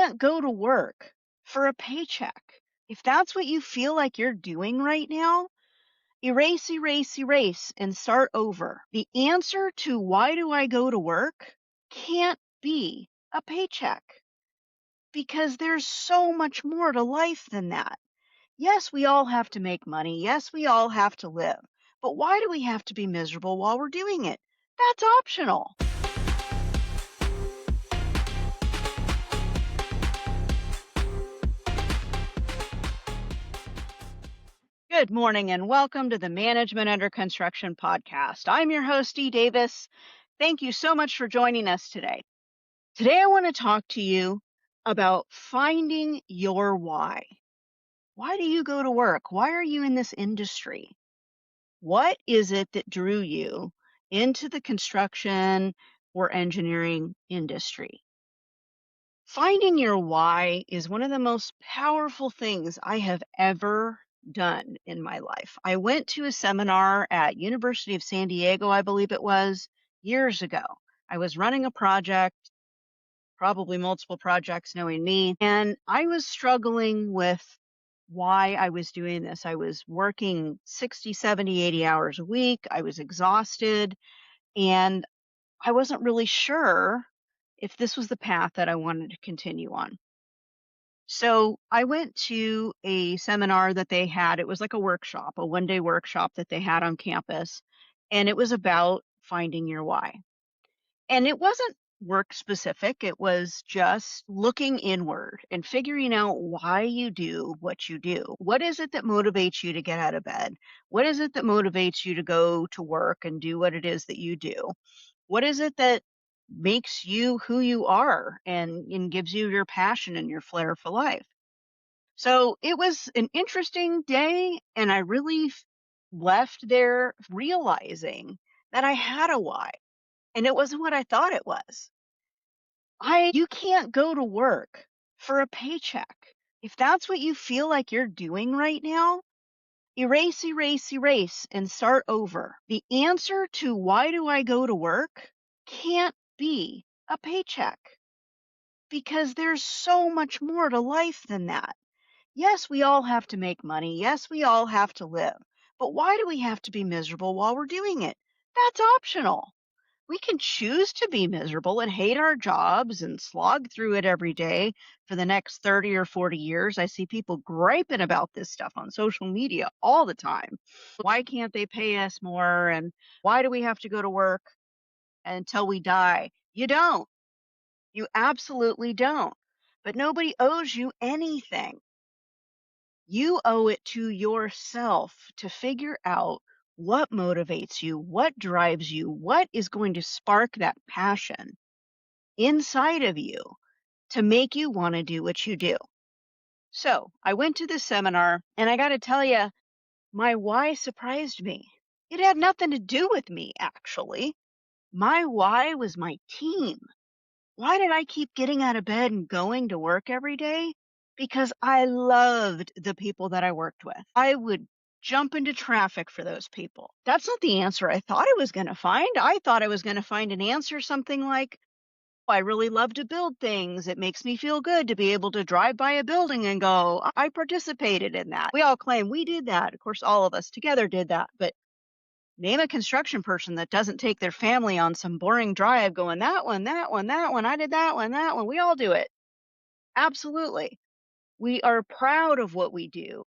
can't go to work for a paycheck. If that's what you feel like you're doing right now, erase, erase, erase, and start over. The answer to why do I go to work can't be a paycheck because there's so much more to life than that. Yes, we all have to make money. Yes, we all have to live. But why do we have to be miserable while we're doing it? That's optional. Good morning and welcome to the Management Under Construction podcast. I'm your host, Dee Davis. Thank you so much for joining us today. Today, I want to talk to you about finding your why. Why do you go to work? Why are you in this industry? What is it that drew you into the construction or engineering industry? Finding your why is one of the most powerful things I have ever done in my life. I went to a seminar at University of San Diego, I believe it was, years ago. I was running a project, probably multiple projects knowing me, and I was struggling with why I was doing this. I was working 60, 70, 80 hours a week. I was exhausted, and I wasn't really sure if this was the path that I wanted to continue on. So I went to a seminar that they had. It was like a workshop, a 1-day workshop that they had on campus. And it was about finding your why. And it wasn't work specific, it was just looking inward and figuring out why you do what you do. What is it that motivates you to get out of bed? What is it that motivates you to go to work and do what it is that you do? What is it that makes you who you are and gives you your passion and your flair for life? So it was an interesting day, and I really left there realizing that I had a why, and it wasn't what I thought it was. You can't go to work for a paycheck. If that's what you feel like you're doing right now, erase, erase, erase, and start over. The answer to why do I go to work can't be a paycheck because there's so much more to life than that. Yes, we all have to make money. Yes, we all have to live. But why do we have to be miserable while we're doing it? That's optional. We can choose to be miserable and hate our jobs and slog through it every day for the next 30 or 40 years. I see people griping about this stuff on social media all the time. Why can't they pay us more? And why do we have to go to work until we die? You don't. You absolutely don't. But nobody owes you anything. You owe it to yourself to figure out what motivates you, what drives you, what is going to spark that passion inside of you to make you want to do what you do. So I went to this seminar, and I got to tell you, my why surprised me. It had nothing to do with me, actually. My why was my team. Why did I keep getting out of bed and going to work every day? Because I loved the people that I worked with. I would jump into traffic for those people. That's not the answer I thought I was going to find. I thought I was going to find an answer something like, I really love to build things. It makes me feel good to be able to drive by a building and go, I participated in that. We all claim we did that. Of course, all of us together did that. But name a construction person that doesn't take their family on some boring drive going, that one, that one, that one, I did that one, that one. We all do it. Absolutely. We are proud of what we do.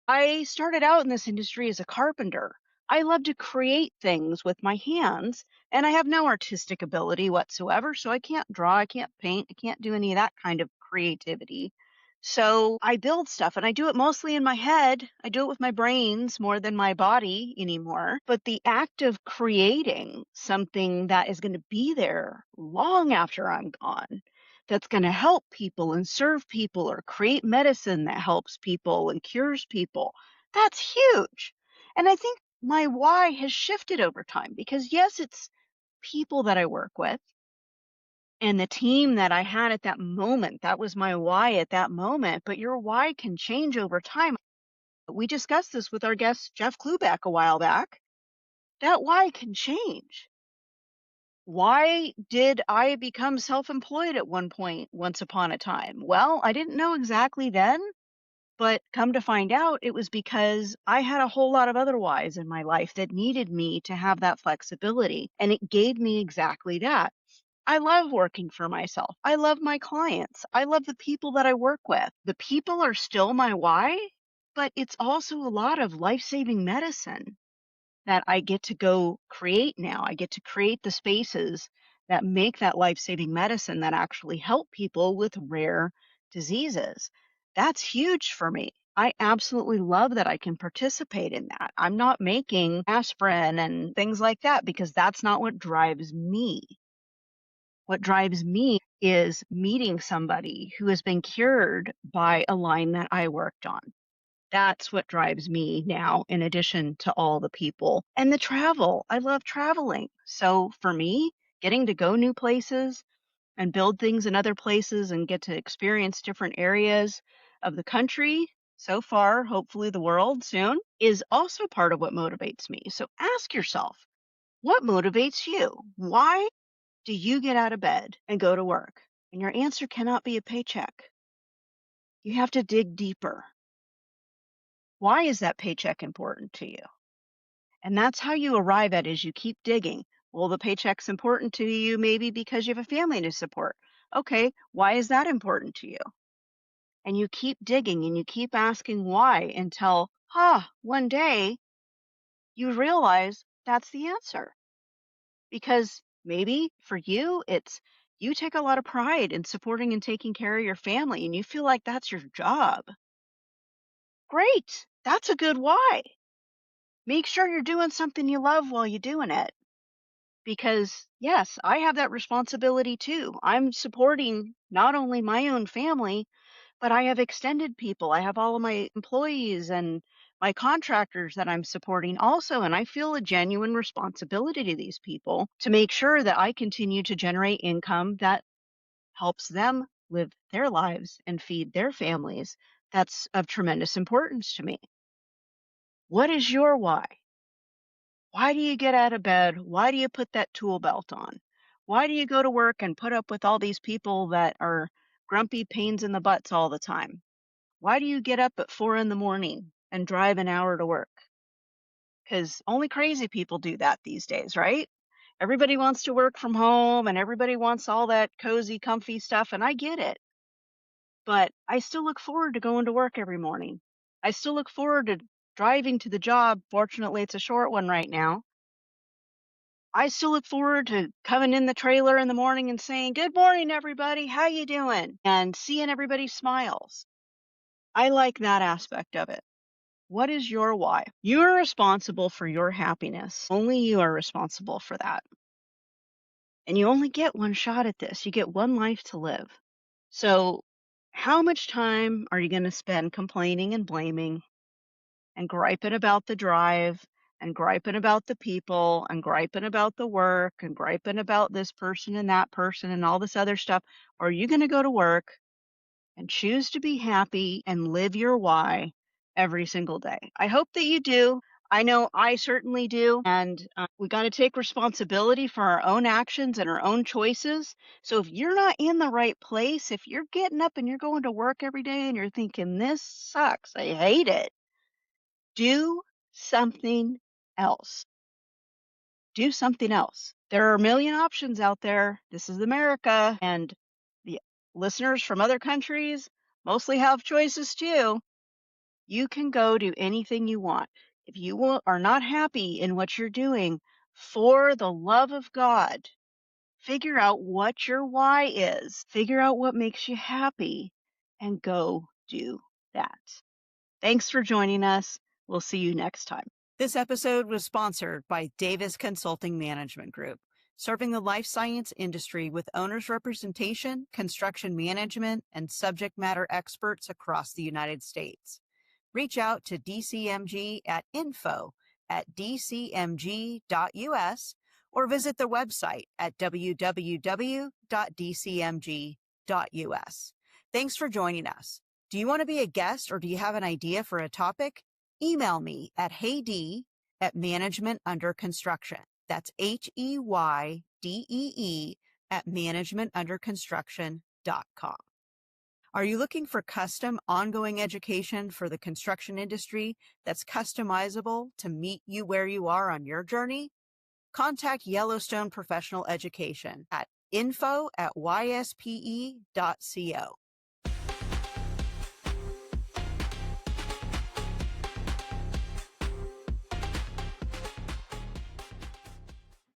I started out in this industry as a carpenter. I love to create things with my hands, and I have no artistic ability whatsoever. So I can't draw, I can't paint, I can't do any of that kind of creativity. So I build stuff and I do it mostly in my head. I do it with my brains more than my body anymore. But the act of creating something that is going to be there long after I'm gone, that's going to help people and serve people or create medicine that helps people and cures people, that's huge. And I think my why has shifted over time because, yes, it's people that I work with and the team that I had at that moment. That was my why at that moment. But your why can change over time. We discussed this with our guest, Jeff Klubeck, a while back. That why can change. Why did I become self-employed at one point, once upon a time? Well, I didn't know exactly then, but come to find out, it was because I had a whole lot of other whys in my life that needed me to have that flexibility. And it gave me exactly that. I love working for myself. I love my clients. I love the people that I work with. The people are still my why, but it's also a lot of life saving medicine that I get to go create now. I get to create the spaces that make that life saving medicine that actually help people with rare diseases. That's huge for me. I absolutely love that I can participate in that. I'm not making aspirin and things like that because that's not what drives me. What drives me is meeting somebody who has been cured by a line that I worked on. That's what drives me now, in addition to all the people and the travel. I love traveling. So for me, getting to go new places and build things in other places and get to experience different areas of the country, so far, hopefully the world soon, is also part of what motivates me. So ask yourself, what motivates you? Why do you get out of bed and go to work? And your answer cannot be a paycheck. You have to dig deeper. Why is that paycheck important to you? And that's how you arrive at is you keep digging. Well, the paycheck's important to you maybe because you have a family to support. Okay, why is that important to you? And you keep digging and you keep asking why until, one day you realize that's the answer. Because maybe for you, it's you take a lot of pride in supporting and taking care of your family and you feel like that's your job. Great. That's a good why. Make sure you're doing something you love while you're doing it. Because, yes, I have that responsibility too. I'm supporting not only my own family, but I have extended people. I have all of my employees and my contractors that I'm supporting also. And I feel a genuine responsibility to these people to make sure that I continue to generate income that helps them live their lives and feed their families. That's of tremendous importance to me. What is your why? Why do you get out of bed? Why do you put that tool belt on? Why do you go to work and put up with all these people that are grumpy pains in the butts all the time? Why do you get up at 4 in the morning and drive an hour to work? Because only crazy people do that these days, right? Everybody wants to work from home and everybody wants all that cozy, comfy stuff, and I get it. But I still look forward to going to work every morning. I still look forward to driving to the job. Fortunately, it's a short one right now. I still look forward to coming in the trailer in the morning and saying, "Good morning, everybody. How you doing?" And seeing everybody's smiles. I like that aspect of it. What is your why? You are responsible for your happiness. Only you are responsible for that. And you only get one shot at this. You get one life to live. So, how much time are you going to spend complaining and blaming and griping about the drive and griping about the people and griping about the work and griping about this person and that person and all this other stuff? Or are you going to go to work and choose to be happy and live your why every single day? I hope that you do. I know I certainly do. And we got to take responsibility for our own actions and our own choices. So if you're not in the right place, if you're getting up and you're going to work every day and you're thinking, this sucks, I hate it, do something else. Do something else. There are a million options out there. This is America, and the listeners from other countries mostly have choices too. You can go do anything you want. If you are not happy in what you're doing, for the love of God, figure out what your why is. Figure out what makes you happy and go do that. Thanks for joining us. We'll see you next time. This episode was sponsored by Davis Consulting Management Group, serving the life science industry with owner's representation, construction management, and subject matter experts across the United States. Reach out to DCMG at info@dcmg.us or visit their website at www.dcmg.us. Thanks for joining us. Do you want to be a guest or do you have an idea for a topic? Email me at heyd@managementunderconstruction. That's HEYDEE at managementunderconstruction.com. Are you looking for custom ongoing education for the construction industry that's customizable to meet you where you are on your journey? Contact Yellowstone Professional Education at info@yspe.co.